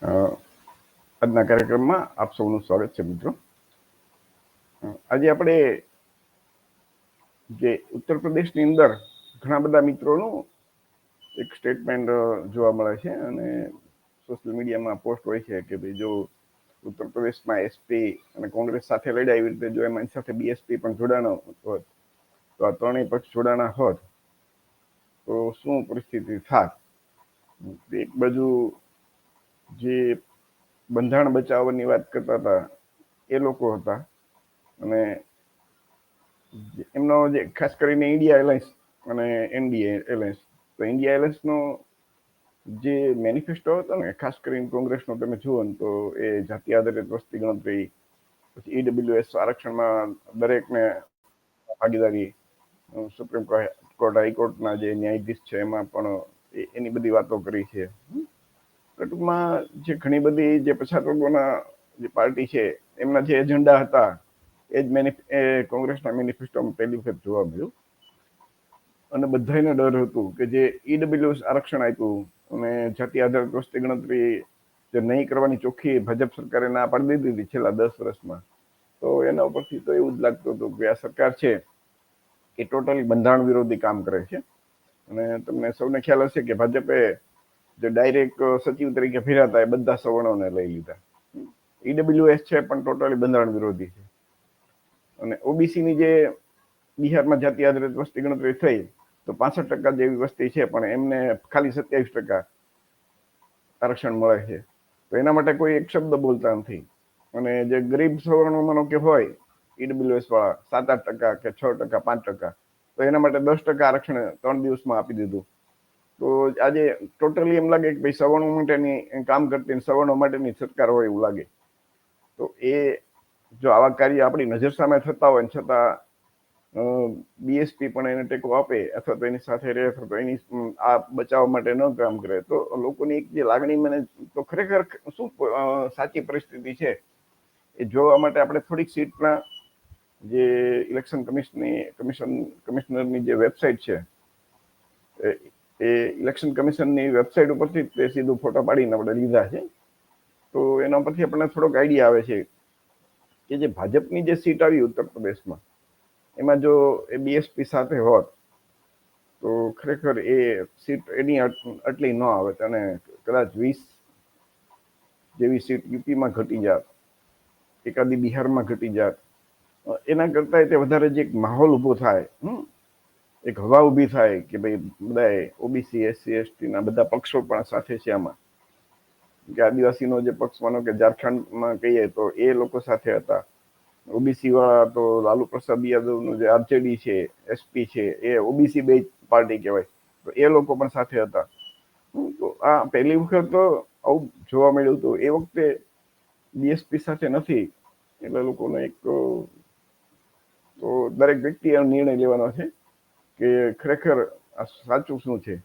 આજના કાર્યક્રમમાં આપ સૌનું સ્વાગત છે મિત્રો. આજે આપણે જે ઉત્તર પ્રદેશની અંદર ઘણા બધા મિત્રોનું એક સ્ટેટમેન્ટ જોવા મળે છે અને સોશિયલ મીડિયામાં પોસ્ટ હોય છે કે ભાઈ જો ઉત્તર પ્રદેશમાં એસપી અને કોંગ્રેસ સાથે લડ્યા એવી રીતે જો એમાં સાથે બીએસપી પણ જોડાણો હોત તો આ ત્રણેય પક્ષ જોડાણા હોત તો શું પરિસ્થિતિ થાત. એક બાજુ જે બંધારણ બચાવવાની વાત કરતા હતા એ લોકો હતા અને એમનો જે ખાસ કરીને ઇન્ડિયા એલાયન્સ અને એનડીએ એલાયન્સ, તો ઇન્ડિયા એલાયન્સનો જે મેનિફેસ્ટો હતો ને ખાસ કરીને કોંગ્રેસનો તમે જુઓ ને તો એ જાતિ આધારિત વસ્તી ગણતરી, પછી ઈડબ્લ્યુએસ આરક્ષણમાં દરેકને ભાગીદારી, સુપ્રીમ કોર્ટ હાઈકોર્ટના જે ન્યાયાધીશ છે એમાં પણ એની બધી વાતો કરી છે. ટૂંકમાં જે ઘણી બધી જે પછાત વર્ગોના જે પાર્ટી છે એમના જે એજન્ડા હતા એ જ કોંગ્રેસના મેનિફેસ્ટોમાં પહેલી વખત જોવા મળ્યું અને બધાને ડર હતું કે જે ઈડબ્લ્યુએસ આરક્ષણ આપ્યું અને જાતિ આધારિત વસ્તી ગણતરી જે નહીં કરવાની ચોખ્ખી ભાજપ સરકારે ના પાડી દીધી હતી છેલ્લા 10 વર્ષમાં, તો એના ઉપરથી તો એવું જ લાગતું હતું કે આ સરકાર છે એ ટોટલી બંધારણ વિરોધી કામ કરે છે. અને તમને સૌને ખ્યાલ હશે કે ભાજપે જે ડાયરેક્ટ સચિવ તરીકે ફેર્યા હતા એ બધા સવર્ણોને લઈ લીધા. ઈડબ્લ્યુએસ છે પણ ટોટલી બંધારણ વિરોધી છે. અને ઓબીસીની જે બિહારમાં જાતિ આધારિત વસ્તી ગણતરી થઈ તો 65% જેવી વસ્તી છે પણ એમને ખાલી 27% આરક્ષણ મળે છે. તો એના માટે કોઈ એક શબ્દ બોલતા નથી. અને જે ગરીબ સવર્ણો માનો કે હોય ઈડબ્લ્યુએસ વાળા 7-8% કે 6%, 5%, તો એના માટે 10% આરક્ષણ 3 દિવસમાં આપી દીધું. તો આજે ટોટલી એમ લાગે કે ભાઈ સવર્ણો માટેની કામ કરતી સવર્ણો માટેની સરકાર હોય એવું લાગે. તો એ જો આવા કાર્ય આપણી નજર સામે થતા હોય છતાં બીએસપી પણ એને ટેકો આપે અથવા તો એની સાથે રહે અથવા તો એની આ બચાવવા માટે ન કામ કરે તો લોકોની એક જે લાગણી મને તો ખરેખર શું સાચી પરિસ્થિતિ છે એ જોવા માટે આપણે થોડીક સીટના જે ઇલેક્શન કમિશનરની જે વેબસાઇટ છે એ ઇલેક્શન કમિશનની વેબસાઇટ ઉપરથી તે સીધું ફોટો પાડીને આપણે લીધા છે. તો એના પરથી આપણને થોડોક આઈડિયા આવે છે કે જે ભાજપની જે સીટ આવી ઉત્તર પ્રદેશમાં એમાં જો એ બીએસપી સાથે હોત તો ખરેખર એ સીટ એની આટલી ન આવે અને કદાચ 20 જેવી સીટ યુપીમાં ઘટી જાત, એકાદી બિહારમાં ઘટી જાત. એના કરતા તે વધારે જે એક માહોલ ઉભો થાય, એક હવા ઊભી થાય કે ભાઈ બધા ઓબીસી એસસી એસટીના બધા પક્ષો પણ સાથે છે આમાં. કે આદિવાસીનો જે પક્ષ માનો કે ઝારખંડમાં કહીએ તો એ લોકો સાથે હતા. ઓબીસી વાળા તો લાલુ પ્રસાદ યાદવનું જે આરજેડી છે, એસપી છે, એ ઓબીસી બે પાર્ટી કહેવાય, તો એ લોકો પણ સાથે હતા. તો આ પહેલી વખત તો આવું જોવા મળ્યું હતું. એ વખતે બીએસપી સાથે નથી એટલે લોકોનો એક તો દરેક વ્યક્તિએ નિર્ણય લેવાનો છે કે ખરેખર આ સાચું શું છે.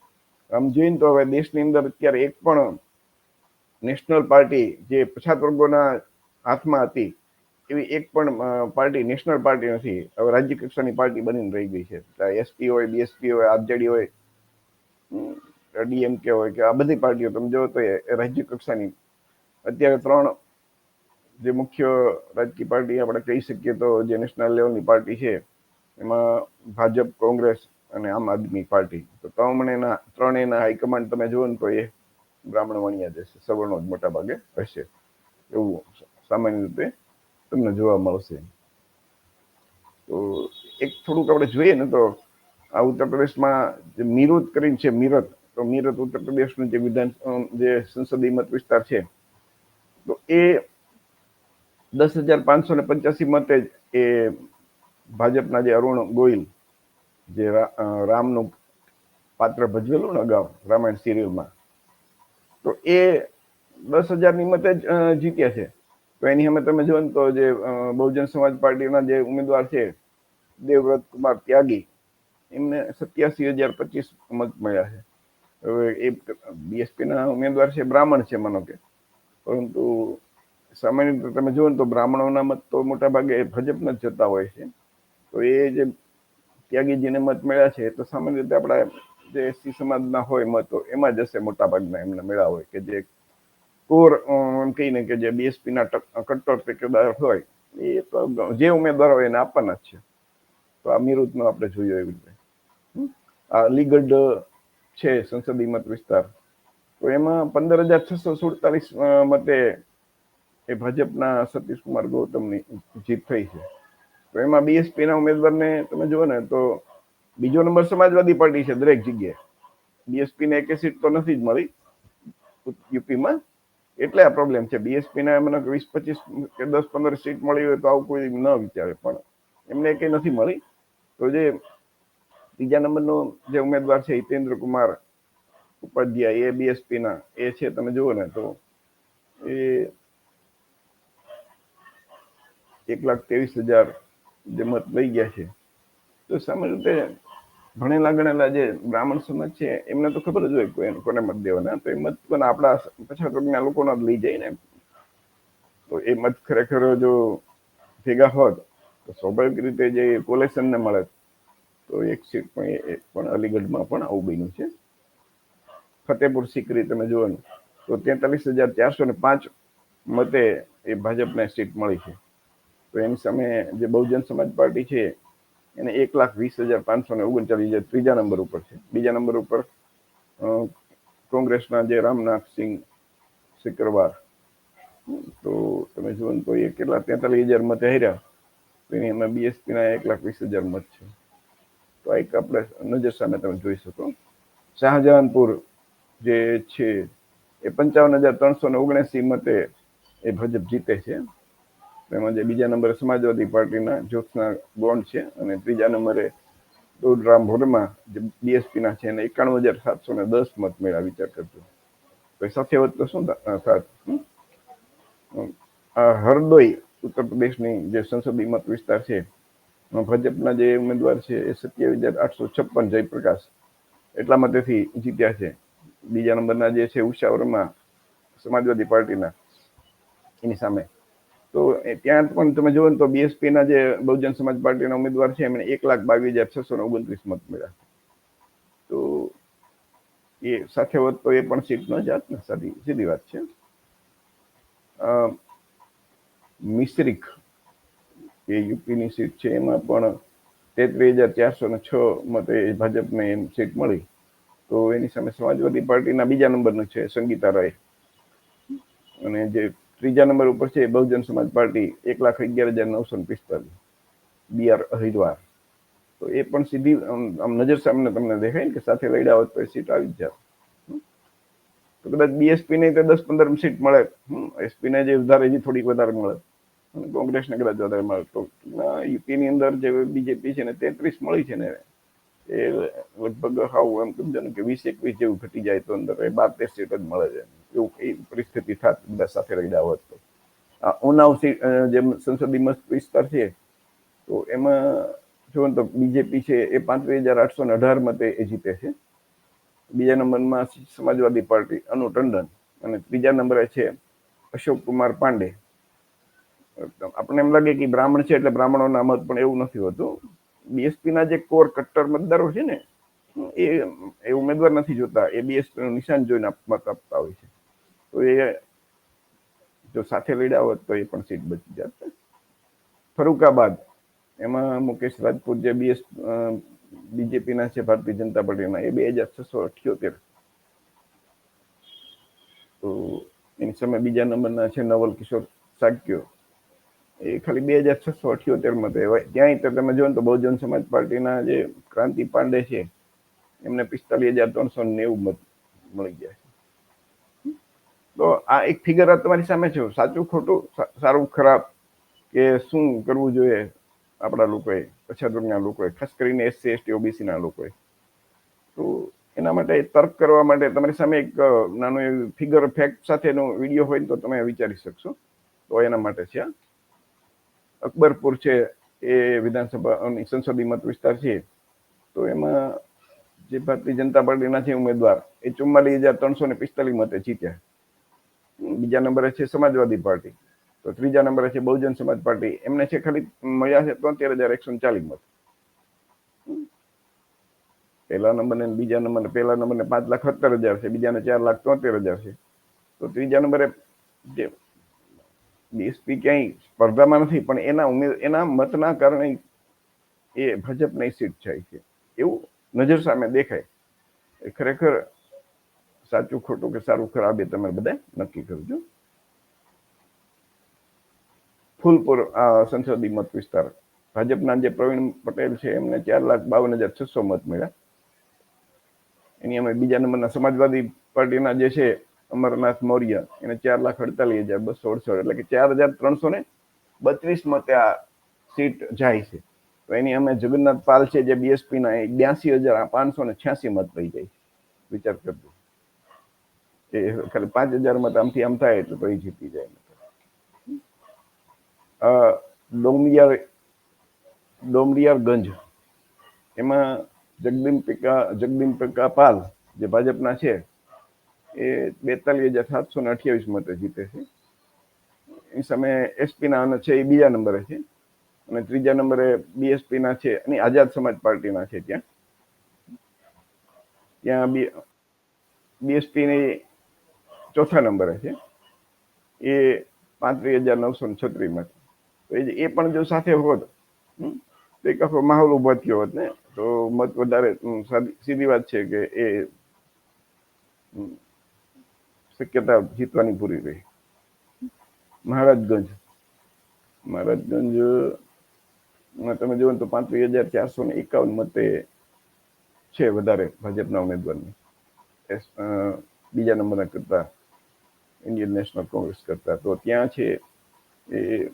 આમ જોઈને તો હવે દેશની અંદર અત્યારે એક પણ નેશનલ પાર્ટી જે પછાત વર્ગોના હાથમાં હતી એવી એક પણ પાર્ટી નેશનલ પાર્ટી નથી. હવે રાજ્ય કક્ષાની પાર્ટી બનીને રહી ગઈ છે. એસપી હોય, બીએસપી હોય, આરજેડી હોય, ડીએમકે હોય કે આ બધી પાર્ટીઓ તમે જો તો એ રાજ્ય કક્ષાની અત્યારે 3 જે મુખ્ય રાજકીય પાર્ટી આપણે કહી શકીએ તો જે નેશનલ લેવલની પાર્ટી છે એમાં ભાજપ, કોંગ્રેસ અને આમ આદમી પાર્ટી. તો ત્રણેયના હાઈકમાન્ડ તમે જુઓ ને તો એ બ્રાહ્મણ વણિયા જશે, સવર્ણો જ મોટા ભાગે હશે એવું સામાન્ય રીતે તમને જોવા મળશે. તો એક થોડુંક આપણે જોઈએ ને તો આ ઉત્તર પ્રદેશમાં જે મીરત કરીને છે, તો મીરત ઉત્તર પ્રદેશનું જે સંસદીય મત વિસ્તાર છે તો એ 10,585 મતે એ ભાજપના જે અરુણ ગોયલ જે રામનું પાત્ર ભજવેલું ને અગાઉ રામાયણ સિરિયલમાં, તો એ 10,000ની મતે જ જીત્યા છે. તો એની સામે તમે જો ને તો જે બહુજન સમાજ પાર્ટીના જે ઉમેદવાર છે દેવવ્રત કુમાર ત્યાગી, એમને 87,025 મત મળ્યા છે. હવે એ બીએસપીના ઉમેદવાર છે, બ્રાહ્મણ છે માનો કે, પરંતુ સામાન્ય રીતે તમે જુઓ ને તો બ્રાહ્મણોના મત તો મોટા ભાગે ભાજપના જ જતા હોય છે. તો એ જે ત્યાગીજીને મત મળ્યા છે તો સામાન્ય રીતે આપણા જે એસસી સમાજના હોય મતો એમાં જશે મોટા ભાગના એમને મળ્યા હોય કે જે કોર એમ કહીને કે જે બીએસપી ના કટ્ટર ટેકેદાર હોય એ તો જે ઉમેદવાર હોય એને આપવાના જ છે. તો આ મીરુતનું આપણે જોયું એવી રીતે. આ અલીગઢ છે સંસદીય મત વિસ્તાર, તો એમાં 15,647 મતે એ ભાજપના સતીશકુમાર ગૌતમની જીત થઈ છે. તો એમાં બીએસપી ના ઉમેદવારને તમે જુઓ ને તો બીજો નંબર સમાજવાદી પાર્ટી છે દરેક જગ્યાએ. બીએસપી ને એક સીટ તો નથી જ મળી યુપીમાં, એટલે આ પ્રોબ્લેમ છે. બીએસપી ના મને 20-25 કે 10-15 સીટ મળી હોય તો આવું કોઈ ન વિચારે, પણ એમને કઈ નથી મળી. તો જે ત્રીજા નંબરનો જે ઉમેદવાર છે હિતેન્દ્ર કુમાર ઉપાધ્યાય, એ બીએસપી ના એ છે, તમે જુઓ ને તો એ 1,23,000 જે મત લઈ ગયા છે. તો સામાન્ય રીતે ભણેલા ગણેલા જે બ્રાહ્મણ સમાજ છે એમને તો ખબર જ હોય કોને મત દેવાના, તો એ મત પણ આપણા પછાત વર્ગના લોકોના લઈ જાય ને. તો એ મત ખરેખર જો ભેગા હોત તો સ્વાભાવિક રીતે જે કોલેશન ને મળે તો એક સીટ પણ અલીગઢમાં પણ આવું બન્યું છે. ફતેપુર સિકરી તમે જોવાનું તો 43,405 મતે એ ભાજપને સીટ મળી છે. તો એની સામે જે બહુજન સમાજ પાર્ટી છે એને 1,20,539 જે ત્રીજા નંબર ઉપર છે. બીજા નંબર ઉપર કોંગ્રેસના જે રામનાથસિંહ સિકરવાર, તો તમે જુઓ તો એ કેટલા 43,000 મતે હાર્યા. તો એમાં બીએસપી ના 1,20,000 મત છે. તો એક આપણે નજર સામે તમે જોઈ શકો. શાહજહાનપુર જે છે એ 55,379 મતે એ ભાજપ જીતે છે. એમાં જે બીજા નંબરે સમાજવાદી પાર્ટીના જ્યોત્સના ગોંડ છે અને ત્રીજા નંબરે દોડરામ ભોરમા જે બીએસપી ના છે એને 91,710 મત મેળવ્યા. વિચાર કરજો તો સાથે હોત તો શું થાત. હરદોઈ ઉત્તર પ્રદેશની જે સંસદીય મત વિસ્તાર છે, ભાજપના જે ઉમેદવાર છે એ 27,856 જયપ્રકાશ એટલા મતેથી જીત્યા છે. બીજા નંબરના જે છે ઉષા વર્મા સમાજવાદી પાર્ટીના એની સામે. તો ત્યાં પણ તમે જુઓ ને તો બીએસપી ના જે બહુજન સમાજ પાર્ટીના ઉમેદવાર છે એમણે 1,22,629 મત મળ્યા. તો એ સાથે હોત તો એ પણ સીટ ન જાત ને, સીધી વાત છે. મિશ્રિક એ યુપીની સીટ છે એમાં પણ 33,406 મતે ભાજપને સીટ મળી. તો એની સામે સમાજવાદી પાર્ટીના બીજા નંબરનું છે સંગીતા રાય, અને જે ત્રીજા નંબર ઉપર છે Bahujan Samaj party 1,11,945 B R Haridwar. તો એ પણ સીધી આમ નજર સામે તમને દેખાય ને કે સાથે લડ્યા હોત તો એ સીટ આવી જ જાત. તો કદાચ બીએસપી ને 10-15 સીટ મળે, એસપી ને જે વધારે થોડીક વધારે મળે, અને કોંગ્રેસને કદાચ વધારે મળે. તો યુપીની અંદર જે બીજેપી છે ને 33 મળી છે ને, એ લગભગ હાવ એમ સમજો ને કે 20-21 જેવું ઘટી જાય તો અંદર 12-13 સીટ જ મળે છે. એવું એ પરિસ્થિતિ થાત બધા સાથે લડ્યા હોત તો. ઉનાવ સીટ જે સંસદીય મત વિસ્તાર છે, તો એમાં જો તો બીજેપી છે એ 35,818 મતે એ જીતે છે. બીજા નંબરમાં સમાજવાદી પાર્ટી અનુ ટંડન, અને ત્રીજા નંબરે છે અશોક કુમાર પાંડે. આપણને એમ લાગે કે બ્રાહ્મણ છે એટલે બ્રાહ્મણોના મત, પણ એવું નથી હોતું. બીએસપી ના જે કોર કટ્ટર મતદારો છે ને એ ઉમેદવાર નથી જોતા, એ બીએસપી નું નિશાન જોઈને મત આપતા હોય છે. તો એ જો સાથે લડ્યા હોત તો એ પણ સીટ બચી જાત. ફરુખાબાદ એમાં મુકેશ રાજપૂત જે બીજેપી ના છે ભારતીય જનતા પાર્ટીના, એ 2,678. તો એની સામે બીજા નંબરના છે નવલ કિશોર સાક્યો, એ ખાલી 2,678 મતે. ત્યાંય તો તમે જો ને તો બહુજન સમાજ પાર્ટીના જે ક્રાંતિ પાંડે છે એમને 45,390 મત મળી ગયા છે. તો આ એક ફિગર તમારી સામે છે. સાચું ખોટું, સારું ખરાબ, કે શું કરવું જોઈએ આપણા લોકોએ, પછાત વર્ગના લોકોએ, ખાસ કરીને એસસી એસટી ઓબીસી ના લોકોએ. તો એના માટે તર્ક કરવા માટે તમારી સામે એક નાનો એવું ફિગર ફેક્ટ સાથેનો વિડીયો હોય તો તમે વિચારી શકશો. તો એના માટે છે. અકબરપુર છે એ વિધાનસભા સંસદીય મત વિસ્તાર છે, તો એમાં જે ભારતીય જનતા પાર્ટીના છે ઉમેદવાર એ 44,345 મતે જીત્યા. બીજા નંબરે છે સમાજવાદી પાર્ટી, તો ત્રીજા નંબરે છે બહુજન સમાજ પાર્ટી, એમને છે ખાલી મળ્યા છે 73,140 મત. પહેલા નંબરને બીજા નંબરને, પહેલા નંબરને 5,78,000 છે, બીજાને 4,73,000 છે. તો ત્રીજા નંબરે જે બીએસપી ક્યાંય સ્પર્ધામાં નથી, પણ એના મતના કારણે એ ભાજપની સીટ જાય છે એવું નજર સામે દેખાય. એ ખરેખર સાચું ખોટું કે સારું ખરાબ એ તમે બધા નક્કી કરજો. ફૂલપુર સંસદીય મત વિસ્તાર ભાજપના જે પ્રવીણ પટેલ છે એમને 4,52,600 મત મળ્યા. એની અમે બીજા નંબરના સમાજવાદી પાર્ટીના જે છે અમરનાથ મૌર્ય એને 4,48,268 એટલે કે 4,332 મતે આ સીટ જાય છે. તો એની અમે જગન્નાથ પાલ છે જે બીએસપી ના 82,586 મત થઈ જાય. વિચાર કરજો, એ ખાલી 5,000 મત આમથી આમ થાય એટલે તો એ જીતી જાય. ડોમરિયાગંજ એમાં જગદીમ્પિકા પાલ જે ભાજપના છે એ 42,728 મતે જીતે છે. એ સામે એસપી ના છે એ બીજા નંબરે છે, અને ત્રીજા નંબરે બીએસપી ના છે અને આઝાદ સમાજ પાર્ટીના છે. ત્યાં બીએસપી ની ચોથા નંબરે છે, એ 35,936 મત. એ પણ જો સાથે હોત તો એક આખો માહોલ ઉભો થયો હોત ને, તો મત વધારે. સીધી વાત છે કે એ શક્યતા જીતવાની પૂરી રહી. મહારાજગંજ તમે જુઓ તો 35,451 મતે છે વધારે ભાજપના ઉમેદવારની બીજા નંબરના કરતા, ઇન્ડિયન નેશનલ કોંગ્રેસ કરતા. તો ત્યાં છે એ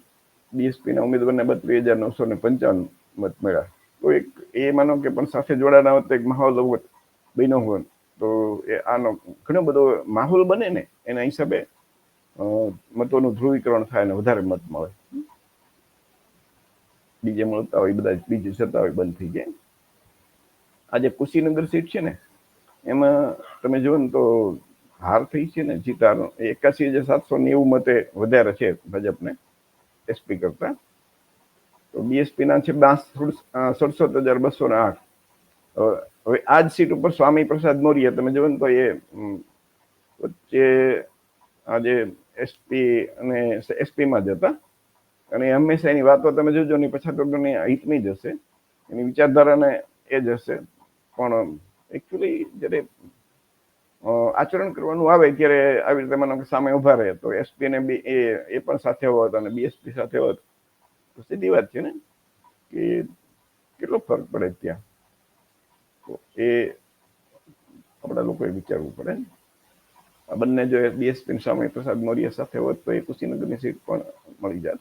બીએસપી ના ઉમેદવારને 32,955 મત મળ્યા. તો એક એ માનો કે પણ સાથે જોડાના હોત એક માહોલ બન્યો હોત તો એ આનો ઘણો બધો માહોલ બને ને, એના હિસાબે મતોનું ધ્રુવીકરણ થાય અને વધારે મત મળે. બીજે મળતા હોય બધા બીજે જતા હોય બંધ થઈ જાય. આજે કુશીનગર સીટ છે ને એમાં તમે જુઓ ને તો હાર થઈ છે ને જીતાનો 81,790 મતે વધારે છે ભાજપને એસપી કરતા. તો બીએસપી ના છે 67,208. હવે આ જ સીટ ઉપર સ્વામી પ્રસાદ મૌર્ય તમે જુઓ ને તો એ વચ્ચે આજે એસપીમાં જ હતા, અને હંમેશા એની વાતો તમે જોજો ની પછાતોની હિતની જ હશે, એની વિચારધારાને એ જ હશે. પણ એકચ્યુઅલી જયારે આચરણ કરવાનું આવે ત્યારે આવી રીતે માનો કે સામે ઉભા રહે તો એસપી ને બી એ પણ સાથે હોત અને બીએસપી સાથે હોત તો સીધી વાત છે ને કે કેટલો ફરક પડે ત્યાં. તો એ આપણા લોકોએ વિચારવું પડે. આ બંને જો બીએસપી સ્વામી પ્રસાદ મૌર્ય સાથે હોત તો એ કુશીનગરની સીટ પણ મળી જાત.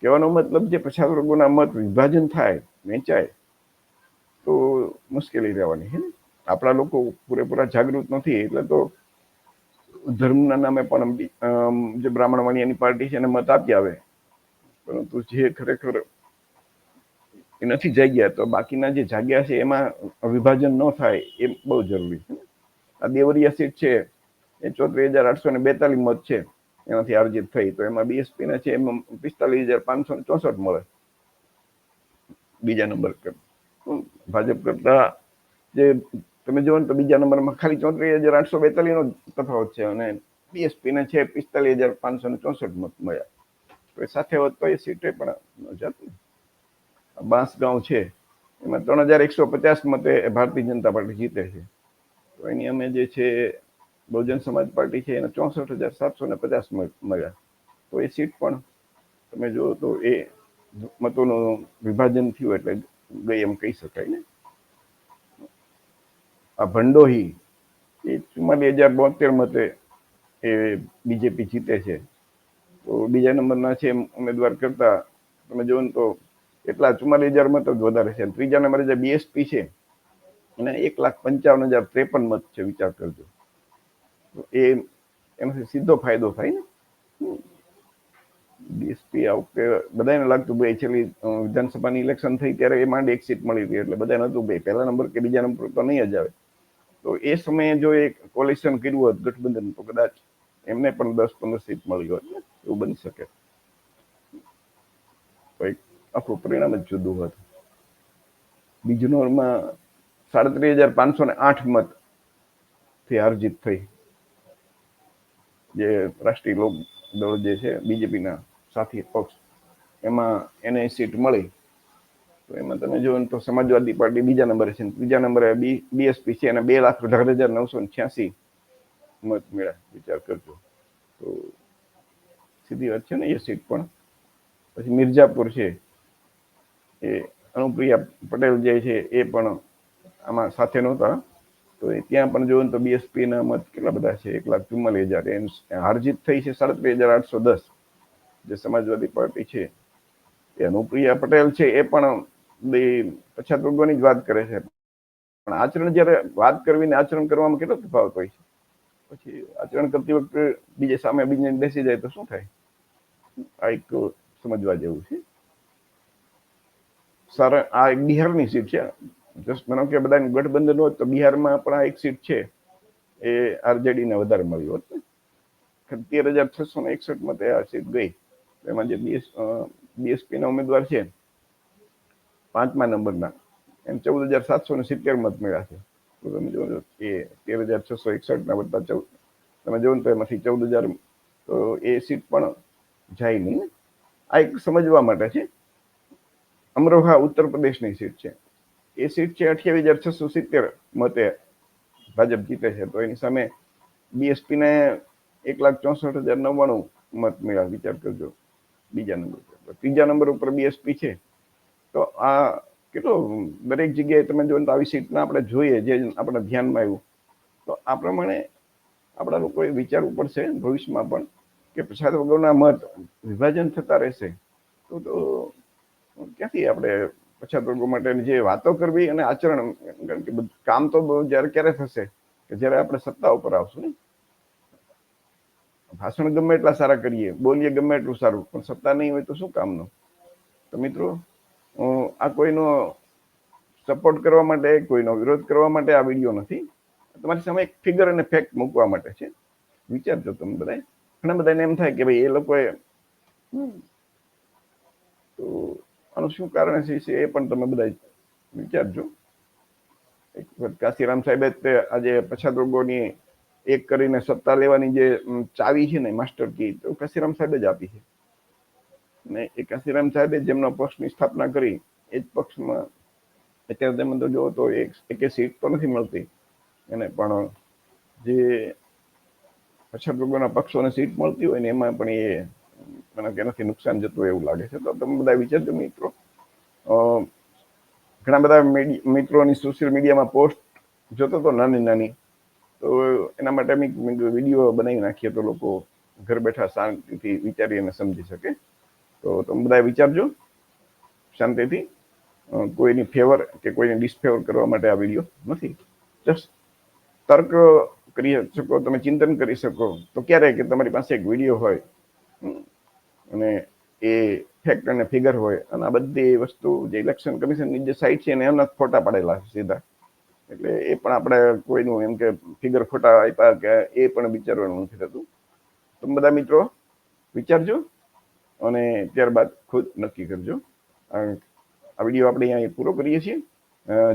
કહેવાનો મતલબ જે પછાત વર્ગોના મત વિભાજન થાય, વેચાય, તો મુશ્કેલી રહેવાની છે ને. આપણા લોકો પૂરેપૂરા જાગૃત નથી એટલે તો ધર્મના નામે પણ જે બ્રાહ્મણ વાણિયાની પાર્ટી છે એને મત આપી આવે, પરંતુ જે ખરેખર એ નથી જાગ્યા તો બાકીના જે જાગ્યા છે એમાં વિભાજન ન થાય એ બહુ જરૂરી છે. આ દેવરિયા સીટ છે એ 34,842 મત છે એનાથી હાર જીત થઈ. તો એમાં બીએસપી ના છે એમાં 45,564 મળે બીજા નંબર પર. ભાજપ કરતા જે તમે જુઓ ને તો બીજા નંબરમાં ખાલી 34,842 નો તફાવત છે, અને બીએસપી ને છે 45,564 મત મળ્યા. તો એ સાથે હોત તો એ સીટે પણ જતી. બાંસગાંવ છે એમાં 3,150 મતે ભારતીય જનતા પાર્ટી જીતે છે. તો એની અમે જે છે બહુજન સમાજ પાર્ટી છે એને 64,750 મળ્યા. તો એ સીટ પણ તમે જુઓ તો એ મતોનું વિભાજન થયું એટલે ગઈ એમ કહી શકાય ને. આ ભંડોહી એ 44,072 મતે એ બીજેપી જીતે છે. તો બીજા નંબરના છે ઉમેદવાર કરતા તમે જુઓ ને તો એટલા 44,000 મત જ વધારે છે. ત્રીજા નંબરે જે બીએસપી છે એને 1,55,053 મત છે. વિચાર કરજો, તો એ એનાથી સીધો ફાયદો થાય ને. બીએસપી આ વખતે બધાને લાગતું ભાઈ છેલ્લી વિધાનસભાની ઇલેક્શન થઈ ત્યારે એ માંડ એક સીટ મળી હતી એટલે બધાને હતું ભાઈ પહેલા નંબર કે બીજા નંબર તો નહીં જ આવે. તો એ સમયે જો એક કોલિશન કર્યું હોત ગઠબંધન તો કદાચ એમને પણ 10-15 સીટ મળી હોત ને, એવું બની શકે. તો એક આખું પરિણામ જ જુદું હોત. બિજનોરમાં 37,508 મત થી હાર જીત થઈ. જે રાષ્ટ્રીય લોક દળ જે છે બીજેપીના સાથી પક્ષ, એમાં એને સીટ મળી. તો એમાં તમે જોવો તો સમાજવાદી પાર્ટી બીજા નંબરે છે, ત્રીજા નંબરે બીએસપી છે, અને 2,18,986 મત મળ્યા. વિચાર કરજો. તો સીધી વાત છે ને એ સીટ પણ. પછી મિર્ઝાપુર છે, એ અનુપ્રિયા પટેલ જે છે એ પણ આમાં સાથે નહોતા. તો ત્યાં પણ જોયું તો બીએસપી ના મત કેટલા બધા છે, 1,44,000. હારજીત થઈ છે 37,810. જે સમાજવાદી પાર્ટી છે એ અનુપ્રિયા પટેલ છે એ પણ બે પછાત વર્ગોની જ વાત કરે છે, પણ આચરણ જયારે વાત કરવી ને આચરણ કરવામાં કેટલો તફાવત હોય છે. પછી આચરણ કરતી વખતે બીજે સામે બીજે બેસી જાય તો શું થાય? આ એક સમજવા જેવું છે. સર આ એક બિહારની સીટ છે. જસ્ટ માનો કે બધા ગઠબંધન હોત તો બિહારમાં પણ આ એક સીટ છે એ આરજેડી ને વધારે મળી હોત ને. 13,661 મતે આ સીટ ગઈ. એમાં જે બીએસપી ના ઉમેદવાર છે 5મા નંબરના, એમ 14,770 મત મળ્યા છે. તો તમે જોજો એ 13,661 ના વત્તા 14, તમે જોવો તો એમાંથી 14,000, તો એ સીટ પણ જાય નહીં. આ એક સમજવા માટે છે. અમરોહા ઉત્તર પ્રદેશની સીટ છે. એ સીટ છે 28,670 મતે ભાજપ જીતે છે. તો એની સામે બીએસપી ને 1,64,099 મત મળ્યા. વિચાર કરજો. બીજા નંબર પર, ત્રીજા નંબર ઉપર બીએસપી છે. તો આ કેટલો દરેક જગ્યાએ તમે જોવો તો આવી સીટના આપણે જોઈએ, જે આપણા ધ્યાનમાં આવ્યું, તો આ પ્રમાણે આપણા લોકોએ વિચારવું પડશે ભવિષ્યમાં પણ કે પછાત વર્ગોના મત વિભાજન થતા રહેશે તો ક્યાંથી આપણે પછાત વર્ગો માટે જે વાતો કરવી અને આચરણ, કારણ કે કામ તો જયારે ક્યારે થશે કે જયારે આપણે સત્તા ઉપર આવશું ને. ભાષણ ગમે એટલા સારા કરીએ, બોલીએ ગમે એટલું સારું, પણ સત્તા નહીં હોય તો શું કામનું? તો મિત્રો, આ કોઈનો સપોર્ટ કરવા માટે, કોઈનો વિરોધ કરવા માટે આ વિડીયો નથી. તમારી સામે એક ફિગર અને ફેક્ટ મૂકવા માટે છે. વિચારજો તમે બધા. ઘણા બધાને એમ થાય કે ભાઈ એ લોકોએ તો આનું શું કારણ છે એ પણ તમે બધા વિચારજો. એક વખત કાશીરામ સાહેબે આજે પછાત વર્ગોની એક કરીને સત્તા લેવાની જે ચાવી છે ને, માસ્ટર કી, તો કાશીરામ સાહેબે જ આપી છે. ને એ કાશીરામ સાહેબે જેમના પક્ષની સ્થાપના કરી એ જ પક્ષમાં અત્યારે તમે તો જોવો તો એક સીટ તો નથી મળતી એને, પણ જે પછાત વર્ગોના પક્ષોને સીટ મળતી હોય ને એમાં પણ એ મને તેનાથી નુકસાન જતું એવું લાગે છે. તો તમે બધા વિચારજો મિત્રો. ઘણા બધા મિત્રોની સોશિયલ મીડિયામાં પોસ્ટ જોતો તો નાની નાની, તો એના માટે અમે વિડીયો બનાવી નાખીએ તો લોકો ઘર બેઠા શાંતિથી વિચારી અને સમજી શકે. તો તમે બધા વિચારજો શાંતિથી. કોઈની ફેવર કે કોઈને ડિસફેવર કરવા માટે આ વિડીયો નથી. જસ્ટ તર્ક કરી શકો, તમે ચિંતન કરી શકો. તો ક્યારે કે તમારી પાસે એક વિડીયો હોય અને એ ફેક્ટ અને ફિગર હોય, અને આ બધી વસ્તુ જે ઇલેક્શન કમિશનની જે સાઇટ છે એને એમના ફોટા પાડેલા સીધા, એટલે એ પણ આપણે કોઈનું એમ કે ફિગર ખોટા આપ્યા કે એ પણ વિચારવાનું નથી થતું. તમે બધા મિત્રો વિચારજો અને ત્યારબાદ ખુદ નક્કી કરજો. આ વિડીયો આપણે અહીંયા પૂરો કરીએ છીએ.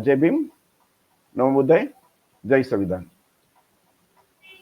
જય ભીમ, નમો બુદ્ધાય, જય સંવિધાન.